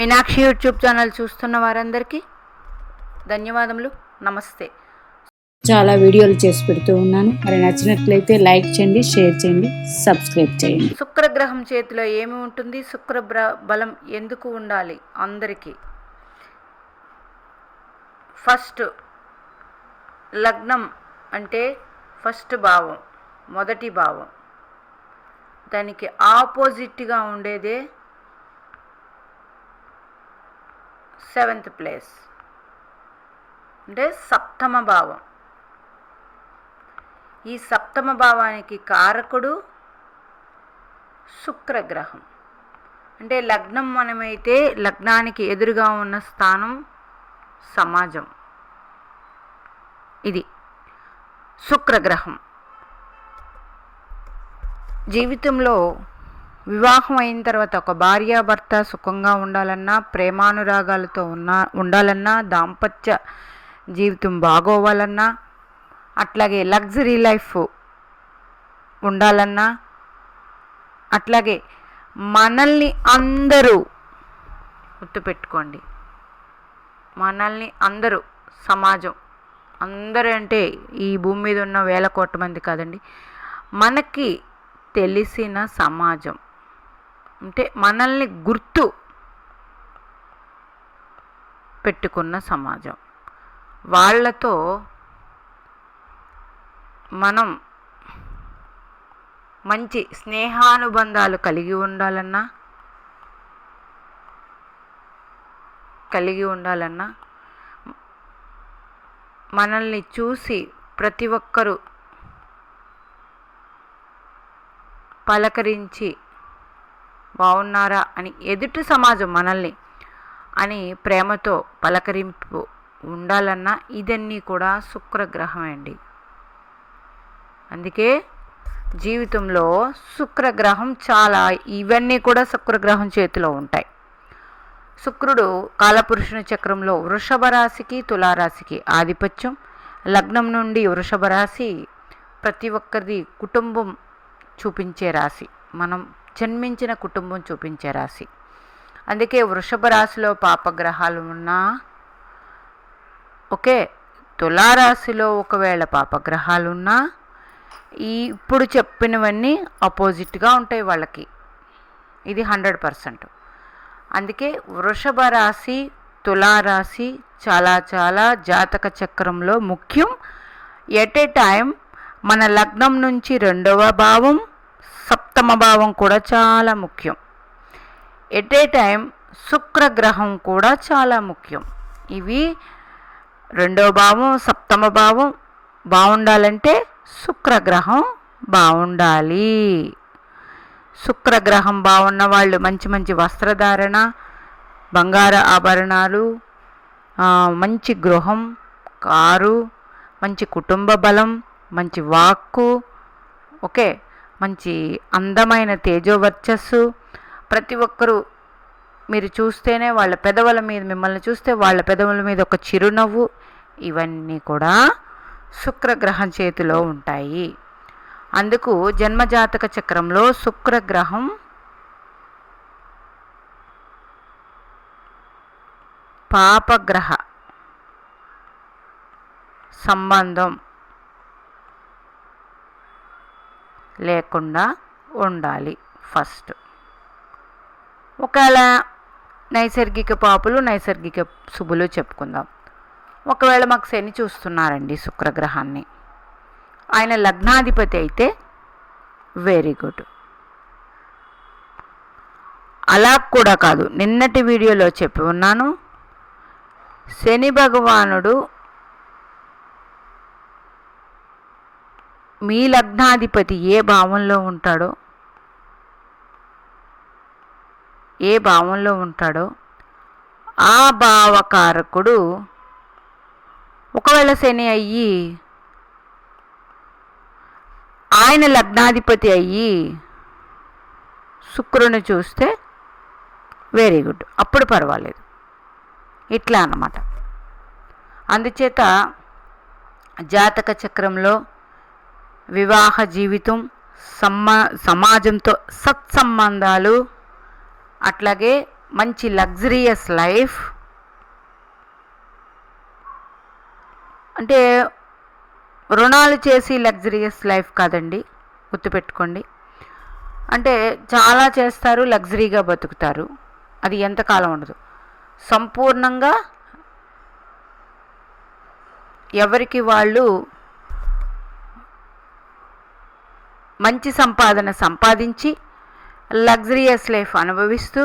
Meenakshi YouTube channel చూస్తున్న వారందరికీ ధన్యవాదములు. నమస్తే. చాలా వీడియోలు చేసి పెడుతూ ఉన్నాను. మరి నచ్చినట్లయితే లైక్ చేయండి, షేర్ చేయండి, సబ్స్క్రైబ్ చేయండి. శుక్రగ్రహం చేతిలో ఏమి ఉంటుంది? శుక్ర బలం ఎందుకు ఉండాలి అందరికీ? ఫస్ట్ లగ్నం అంటే ఫస్ట్ భావం, మొదటి భావం. దానికి ఆపోజిట్గా ఉండేదే 7th ప్లేస్ అంటే సప్తమ భావం. ఈ సప్తమ భావానికి కారకుడు శుక్రగ్రహం. అంటే లగ్నం మనమైతే లగ్నానికి ఎదురుగా ఉన్న స్థానం సమాజం. ఇది శుక్రగ్రహం. జీవితంలో వివాహం అయిన తర్వాత ఒక భార్యాభర్త సుఖంగా ఉండాలన్నా, ప్రేమానురాగాలతో ఉండాలన్నా, దాంపత్య జీవితం బాగోవాలన్నా, అట్లాగే లగ్జరీ లైఫ్ ఉండాలన్నా, అట్లాగే మనల్ని అందరూ గుర్తుపెట్టుకోండి, మనల్ని అందరూ సమాజం, అందరూ అంటే ఈ భూమి మీద ఉన్న 1000 కోట్ల మంది కాదండి, మనకి తెలిసిన సమాజం అంటే మనల్ని గుర్తు పెట్టుకున్న సమాజం, వాళ్ళతో మనం మంచి స్నేహానుబంధాలు కలిగి ఉండాలన్నా మనల్ని చూసి ప్రతి ఒక్కరూ పలకరించి బాగున్నారా అని ఎదుటి సమాజం మనల్ని అని ప్రేమతో పలకరింపు ఉండాలన్నా ఇదన్నీ కూడా శుక్రగ్రహం అండి. అందుకే జీవితంలో శుక్రగ్రహం ఇవన్నీ కూడా శుక్రగ్రహం చేతిలో ఉంటాయి. శుక్రుడు కాలపురుషుని చక్రంలో వృషభ రాశికి, తులారాశికి ఆధిపత్యం. లగ్నం నుండి వృషభ రాశి ప్రతి ఒక్కరిది కుటుంబం చూపించే రాశి, మనం జన్మించిన కుటుంబం చూపించే రాశి. అందుకే వృషభ రాశిలో పాపగ్రహాలు ఉన్నా ఓకే, తులారాశిలో ఒకవేళ పాపగ్రహాలు ఉన్నా ఇప్పుడు చెప్పినవన్నీ ఆపోజిట్గా ఉంటాయి వాళ్ళకి. ఇది 100%. అందుకే వృషభ రాశి, తులారాశి చాలా జాతక చక్రంలో ముఖ్యం. ఎట్ ఏ టైం మన లగ్నం నుంచి 2వ భావం, సప్తమ భావం కూడా చాలా ముఖ్యం. ఎట్ ఏ టైం శుక్రగ్రహం కూడా చాలా ముఖ్యం. ఇవి 2వ భావం, సప్తమ భావం బాగుండాలంటే శుక్రగ్రహం బాగుండాలి. శుక్రగ్రహం బాగున్న వాళ్ళు మంచి వస్త్రధారణ, బంగార ఆభరణాలు, మంచి గృహం, కారు, మంచి కుటుంబ బలం, మంచి వాక్కు, ఓకే, మంచి అందమైన తేజోవర్చస్సు. ప్రతి ఒక్కరూ మీరు చూస్తేనే వాళ్ళ పెదవుల మీద, మిమ్మల్ని చూస్తే వాళ్ళ పెదవుల మీద ఒక చిరునవ్వు, ఇవన్నీ కూడా శుక్రగ్రహం చేతిలో ఉంటాయి. అందుకు జన్మజాతక చక్రంలో శుక్రగ్రహం పాపగ్రహ సంబంధం లేకుండా ఉండాలి ఫస్ట్. ఒకవేళ నైసర్గిక పాపులు, నైసర్గిక శుభులు చెప్పుకుందాం. ఒకవేళ మాకు శని చూస్తున్నారండి శుక్రగ్రహాన్ని, ఆయన లగ్నాధిపతి అయితే వెరీ గుడ్. అలా కూడా కాదు, నిన్నటి వీడియోలో చెప్పి ఉన్నాను, శని భగవానుడు మీ లగ్నాధిపతి ఏ భావంలో ఉంటాడో ఆ భావకారకుడు ఒకవేళ శని అయ్యి ఆయన లగ్నాధిపతి అయ్యి శుక్రుని చూస్తే వెరీ గుడ్, అప్పుడు పర్వాలేదు. ఇట్లా అన్నమాట. అందుచేత జాతక చక్రంలో వివాహ జీవితం, సమాజంతో సత్సంబంధాలు, అట్లాగే మంచి లగ్జరియస్ లైఫ్, అంటే రుణాలు చేసి లగ్జరియస్ లైఫ్ కాదండి, గుర్తుపెట్టుకోండి. అంటే చాలా చేస్తారు, లగ్జరీగా బతుకుతారు, అది ఎంతకాలం ఉండదు. సంపూర్ణంగా ఎవరికి వాళ్ళు మంచి సంపాదన సంపాదించి లగ్జరియస్ లైఫ్ అనుభవిస్తూ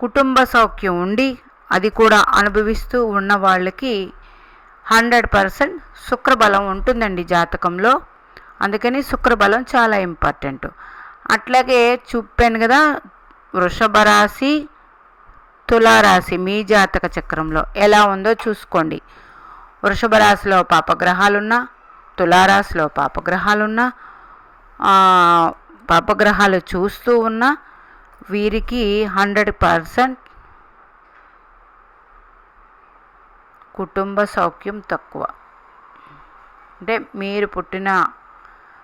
కుటుంబ సౌఖ్యం ఉండి అది కూడా అనుభవిస్తూ ఉన్న వాళ్ళకి 100% శుక్రబలం ఉంటుందండి జాతకంలో. అందుకని శుక్రబలం చాలా ఇంపార్టెంట్. అట్లాగే చూపాను కదా, వృషభ రాశి, తులారాశి మీ జాతక చక్రంలో ఎలా ఉందో చూసుకోండి. వృషభ రాశిలో పాపగ్రహాలున్నా, తులారాశిలో పాపగ్రహాలున్నా, పాపగ్రహాలు చూస్తూ ఉన్న వీరికి 100% కుటుంబ సౌఖ్యం తక్కువ. అంటే మీరు పుట్టిన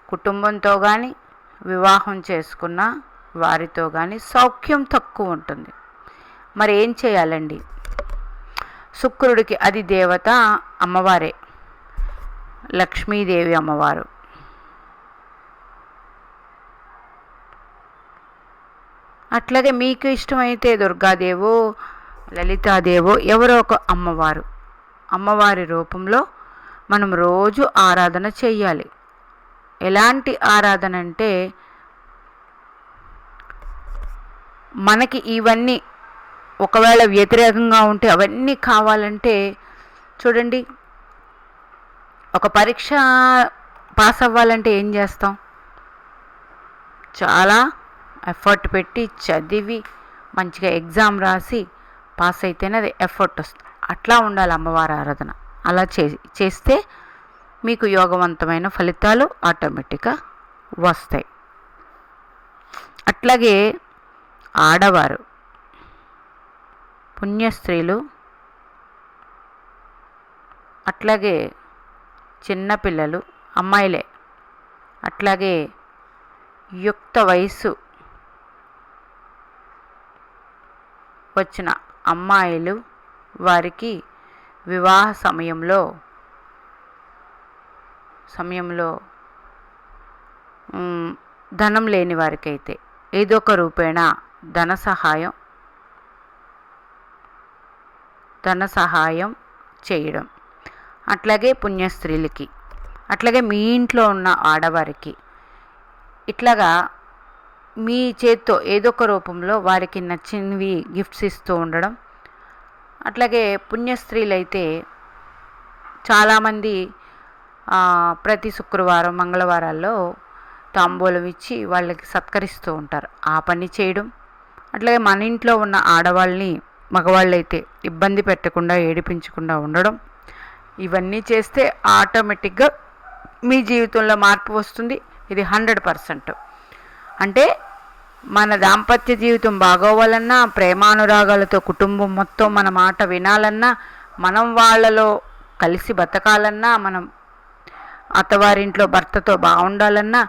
కుటుంబంతో కానీ వివాహం చేసుకున్న వారితో కానీ సౌఖ్యం తక్కువ ఉంటుంది. మరి ఏం చేయాలండి? శుక్రుడికి అది దేవత అమ్మవారే, లక్ష్మీదేవి అమ్మవారు. అట్లాగే మీకు ఇష్టమైతే దుర్గాదేవో లలితాదేవో ఎవరో ఒక అమ్మవారు, అమ్మవారి రూపంలో మనం రోజు ఆరాధన చెయ్యాలి. ఎలాంటి ఆరాధన అంటే, మనకి ఇవన్నీ ఒకవేళ వ్యతిరేకంగా ఉంటే అవన్నీ కావాలంటే చూడండి, ఒక పరీక్ష పాస్ అవ్వాలంటే ఏం చేస్తాం? చాలా ఎఫర్ట్ పెట్టి చదివి మంచిగా ఎగ్జామ్ రాసి పాస్ అయితేనే అది ఎఫర్ట్ వస్తుంది. అట్లా ఉండాలి అమ్మవారి ఆరాధన. అలా చేస్తే మీకు యోగవంతమైన ఫలితాలు ఆటోమేటిక్గా వస్తాయి. అట్లాగే ఆడవారు, పుణ్యస్త్రీలు, అట్లాగే చిన్నపిల్లలు, అమ్మాయిలే, అట్లాగే యుక్త వయస్సు వచ్చిన అమ్మాయిలు, వారికి వివాహ సమయంలో ధనం లేని వారికైతే ఏదో ఒక రూపేణ ధన సహాయం చేయడం. అట్లాగే పుణ్యస్త్రీలకి, అట్లాగే మీ ఇంట్లో ఉన్న ఆడవారికి ఇట్లాగా మీ చేత్తో ఏదో ఒక రూపంలో వారికి నచ్చినవి గిఫ్ట్స్ ఇస్తూ ఉండడం. అట్లాగే పుణ్యస్త్రీలైతే చాలామంది ప్రతి శుక్రవారం మంగళవారాల్లో తాంబూలం ఇచ్చి వాళ్ళకి సత్కరిస్తూ ఉంటారు. ఆ పని చేయడం. అట్లాగే మన ఇంట్లో ఉన్న ఆడవాళ్ళని మగవాళ్ళైతే ఇబ్బంది పెట్టకుండా ఏడిపించకుండా ఉండడం. ఇవన్నీ చేస్తే ఆటోమేటిక్గా మీ జీవితంలో మార్పు వస్తుంది. ఇది 100%. అంటే మన దాంపత్య జీవితం బాగోవాలన్నా, ప్రేమానురాగాలతో కుటుంబం మొత్తం మన మాట వినాలన్నా, మనం వాళ్ళలో కలిసి బతకాలన్నా, మనం అత్తవారింట్లో భర్తతో బాగుండాలన్నా,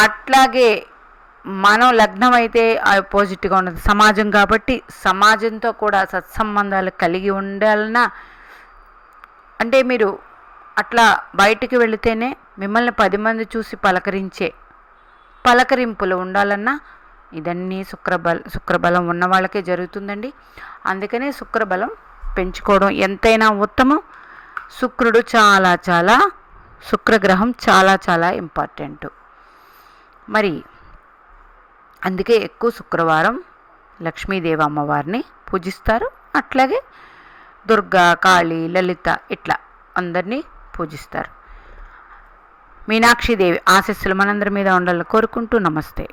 అట్లాగే మనం లగ్నం అయితే ఆపోజిట్గా ఉన్నది సమాజం కాబట్టి సమాజంతో కూడా సత్సంబంధాలు కలిగి ఉండాలన్నా, అంటే మీరు అట్లా బయటికి వెళితేనే మిమ్మల్ని 10 మంది చూసి పలకరింపులు ఉండాలన్నా ఇదన్నీ శుక్రబలం ఉన్న వాళ్ళకే జరుగుతుందండి. అందుకనే శుక్రబలం పెంచుకోవడం ఎంతైనా ఉత్తమం. శుక్రగ్రహం చాలా చాలా ఇంపార్టెంట్. మరి అందుకే ఎక్కువ శుక్రవారం లక్ష్మీదేవి అమ్మవారిని పూజిస్తారు. అట్లాగే దుర్గా, కాళీ, లలిత ఇట్లా అందరినీ పూజిస్తారు. మీనాక్షిదేవి ఆశీస్సులు మనందరి మీద ఉండాలని కోరుకుంటూ నమస్తే.